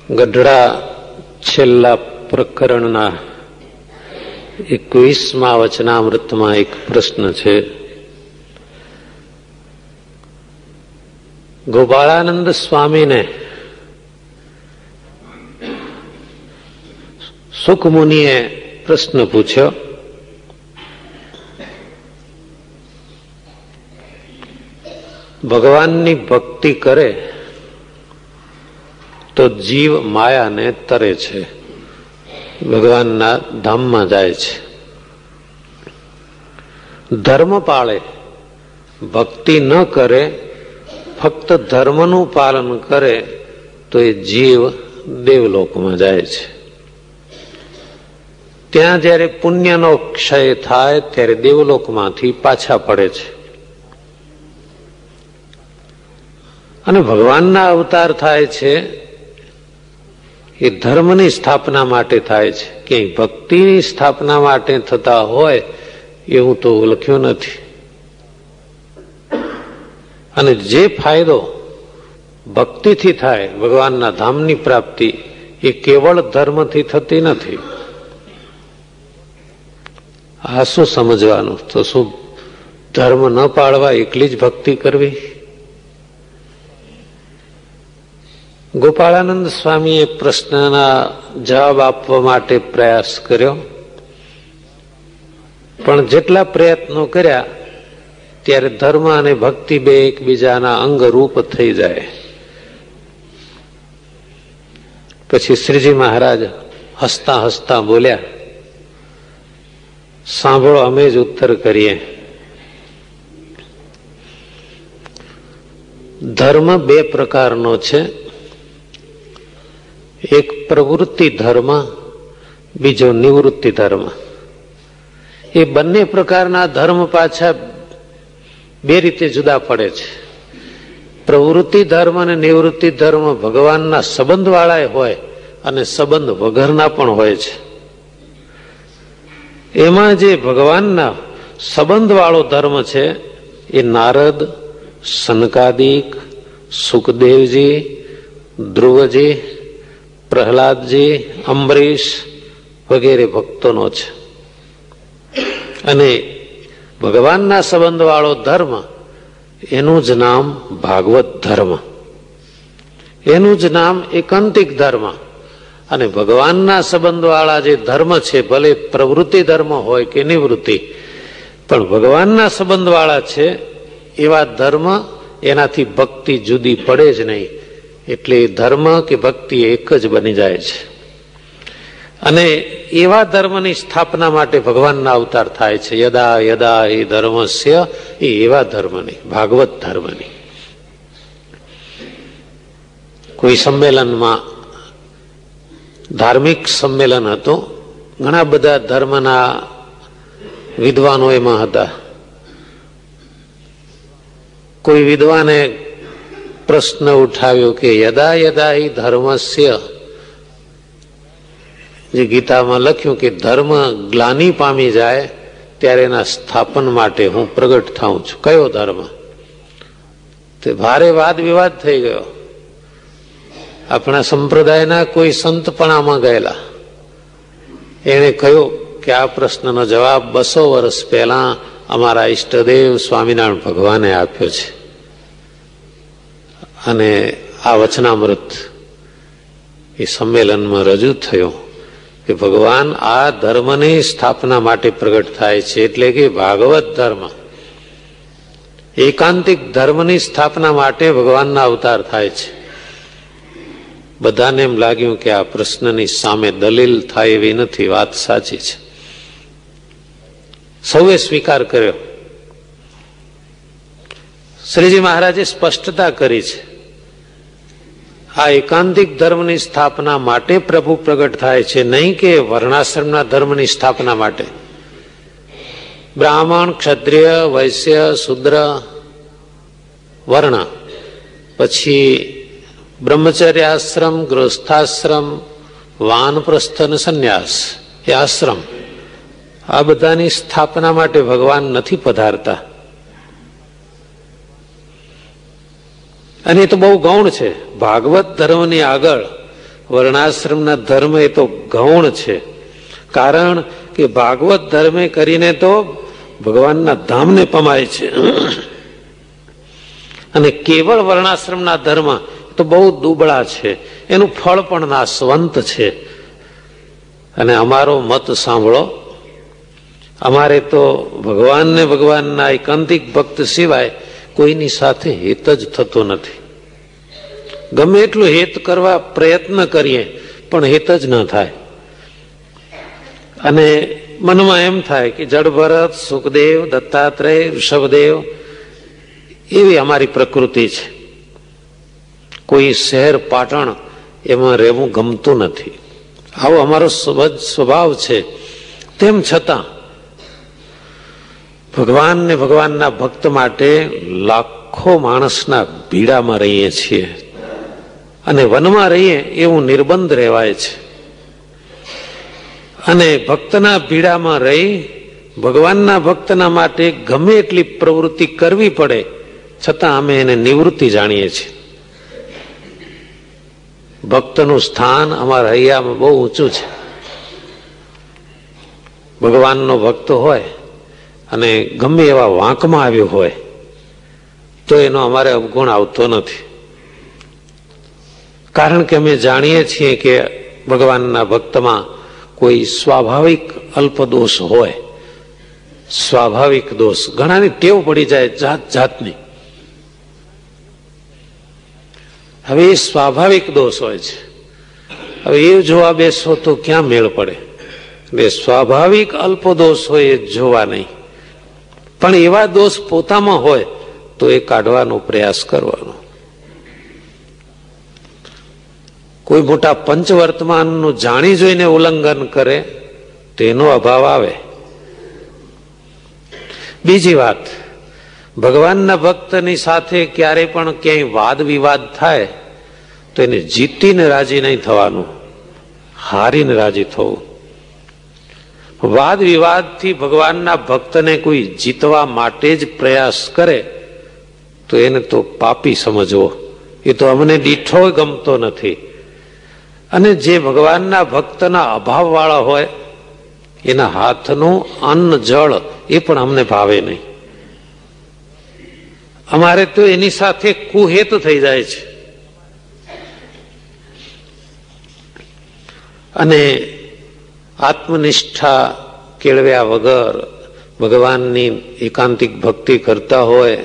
ગઢડા છેલ્લા પ્રકરણના 21મા વચનામૃતમાં એક પ્રશ્ન છે. ગોપાળાનંદ સ્વામીને સુખમુનિએ પ્રશ્ન પૂછ્યો, ભગવાનની ભક્તિ કરે તો જીવ માયાને તરે છે, ભગવાનના ધામમાં જાય છે. ધર્મ પાળે, ભક્તિ ન કરે, ફક્ત ધર્મનું પાલન કરે તો એ જીવ દેવલોકમાં જાય છે. ત્યાં જયારે પુણ્યનો ક્ષય થાય ત્યારે દેવલોકમાંથી પાછા પડે છે. અને ભગવાનના અવતાર થાય છે એ ધર્મની સ્થાપના માટે થાય છે. ક્યાંય ભક્તિની સ્થાપના માટે થતા હોય એવું તો લખ્યું નથી. અને જે ફાયદો ભક્તિથી થાય, ભગવાનના ધામની પ્રાપ્તિ, એ કેવળ ધર્મથી થતી નથી. આ શું સમજવાનું? તો શું ધર્મ ન પાળવા એકલી જ ભક્તિ કરવી? ગોપાળાનંદ સ્વામીએ પ્રશ્નના જવાબ આપવા માટે પ્રયાસ કર્યો, પણ જેટલા પ્રયત્નો કર્યા ત્યારે ધર્મ અને ભક્તિ બે એકબીજાના અંગરૂપ થઈ જાય. પછી શ્રીજી મહારાજ હસતા હસતા બોલ્યા, સાંભળો, અમે જ ઉત્તર કરીએ. ધર્મ બે પ્રકારનો છે. એક પ્રવૃત્તિ ધર્મ, બીજો નિવૃત્તિ ધર્મ. એ બંને પ્રકારના ધર્મ પાછા બે રીતે જુદા પડે છે. પ્રવૃત્તિ ધર્મ અને નિવૃત્તિ ધર્મ ભગવાનના સંબંધ વાળા હોય અને સંબંધ વગરના પણ હોય છે. એમાં જે ભગવાનના સંબંધ વાળો ધર્મ છે એ નારદ, સનકાદિક, સુખદેવજી, ધ્રુવજી, પ્રહલાદજી, અંબરીશ વગેરે ભક્તોનો છે. અને ભગવાનના સંબંધ વાળો ધર્મ, એનું જ નામ ભાગવત ધર્મ, એનું જ નામ એકાંતિક ધર્મ. અને ભગવાનના સંબંધ વાળા જે ધર્મ છે, ભલે પ્રવૃત્તિ ધર્મ હોય કે નિવૃત્તિ, પણ ભગવાનના સંબંધ વાળા છે એવા ધર્મ, એનાથી ભક્તિ જુદી પડે જ નહીં. એટલે ધર્મ કે ભક્તિ એક જ બની જાય છે. અને એવા ધર્મની સ્થાપના માટે ભગવાનના અવતાર થાય છે. યદા યદા એ ધર્મસ્ય, એ એવા ધર્મની, ભાગવત ધર્મની. કોઈ સંમેલનમાં, ધાર્મિક સંમેલન હતું, ઘણા બધા ધર્મના વિદ્વાનો એમાં હતા. કોઈ વિદ્વાને પ્રશ્ન ઉઠાવ્યો કે યદા યદા હિ ધર્મસ્ય, જે ગીતામાં લખ્યું કે ધર્મ ગ્લાનિ પામી જાય ત્યારે એના સ્થાપન માટે હું પ્રગટ થાઉં છું, કયો ધર્મ? તે ભારે વાદ વિવાદ થઈ ગયો. આપણા સંપ્રદાયના કોઈ સંત પણ આમાં ગયેલા. એને કહ્યું કે આ પ્રશ્નનો જવાબ 200 વર્ષ પહેલા અમારા ઈષ્ટદેવ સ્વામિનારાયણ ભગવાને આપ્યો છે. અને આ વચનામૃત એ સંમેલનમાં રજૂ થયો કે ભગવાન આ ધર્મની સ્થાપના માટે પ્રગટ થાય છે. એટલે કે ભાગવત ધર્મ, એકાંતિક ધર્મની સ્થાપના માટે ભગવાનના અવતાર થાય છે. બધાને એમ લાગ્યું કે આ પ્રશ્નની સામે દલીલ થાય એવી નથી, વાત સાચી છે. સૌએ સ્વીકાર કર્યો. શ્રીજી મહારાજે સ્પષ્ટતા કરી છે, આ એકાંતિક ધર્મની સ્થાપના માટે પ્રભુ પ્રગટ થાય છે, નહીં કે વર્ણાશ્રમના ધર્મની સ્થાપના માટે. બ્રાહ્મણ, ક્ષત્રિય, વૈશ્ય, શુદ્ર, વર્ણ, પછી બ્રહ્મચર્ય આશ્રમ, ગૃહસ્થાશ્રમ, વાનપ્રસ્થ અને સંન્યાસ, એ આશ્રમ, આ બધાની સ્થાપના માટે ભગવાન નથી પધારતા. અને એ તો બહુ ગૌણ છે. ભાગવત ધર્મની આગળ વર્ણાશ્રમના ધર્મ એ તો ગૌણ છે, કારણ કે ભાગવત ધર્મે કરીને તો ભગવાનના ધામને પમાય છે. અને કેવળ વર્ણાશ્રમના ધર્મ તો બહુ દુબળા છે, એનું ફળ પણ નાશવંત છે. અને અમારો મત સાંભળો, અમારે તો ભગવાનને ભગવાનના એકાંતિક ભક્ત સિવાય કોઈની સાથે હિત જ થતો નથી. ગમે એટલું હિત કરવા પ્રયત્ન કરીએ પણ હિત જ ન થાય. અને મનમાં એમ થાય કે જડભરત, સુખદેવ, દત્તાત્રેય, ઋષભદેવ એવી અમારી પ્રકૃતિ છે. કોઈ શહેર પાટણ એમાં રહેવું ગમતું નથી, આવો અમારો સ્વભાવ છે. તેમ છતાં ભગવાન ને ભગવાનના ભક્ત માટે લાખો માણસના ભીડામાં રહીએ છીએ, અને વનમાં રહીએ એવું નિર્બંધ રહેવાય છે. અને ભક્તના ભીડામાં રહી ભગવાનના ભક્તના માટે ગમે એટલી પ્રવૃત્તિ કરવી પડે છતાં અમે એને નિવૃત્તિ જાણીએ છીએ. ભક્તનું સ્થાન અમારા હૈયામાં બહુ ઊંચું છે. ભગવાનનો ભક્ત હોય અને ગમે એવા વાંકમાં આવ્યો હોય તો એનો અમારે અવગુણ આવતો નથી, કારણ કે અમે જાણીએ છીએ કે ભગવાનના ભક્તમાં કોઈ સ્વાભાવિક અલ્પદોષ હોય. સ્વાભાવિક દોષ ઘણાની ટેવ પડી જાય જાત જાતની. હવે એ સ્વાભાવિક દોષ હોય છે. હવે એ જોવા બેસો તો ક્યાં મેળ પડે? એટલે સ્વાભાવિક અલ્પદોષ હોય એ જોવા નહીં, પણ એવા દોષ પોતામાં હોય તો એ કાઢવાનો પ્રયાસ કરવાનો. કોઈ મોટા પંચવર્તમાનનું જાણી જોઈને ઉલ્લંઘન કરે તેનો અભાવ આવે. બીજી વાત, ભગવાનના ભક્તની સાથે ક્યારે પણ ક્યાંય વાદ વિવાદ થાય તો એને જીતીને રાજી નહીં થવાનું, હારીને રાજી થવું. વાદ વિવાદથી ભગવાનના ભક્તને કોઈ જીતવા માટે જ પ્રયાસ કરે તો એને તો પાપી સમજવો, એ તો અમને દીઠો ગમતો નથી. અને જે ભગવાનના ભક્તના અભાવ વાળા હોય એના હાથનું અન્ન જળ એ પણ અમને ભાવે નહીં. અમારે તો એની સાથે કુહેત થઈ જાય છે. અને આત્મનિષ્ઠા કેળવ્યા વગર ભગવાનની એકાંતિક ભક્તિ કરતા હોય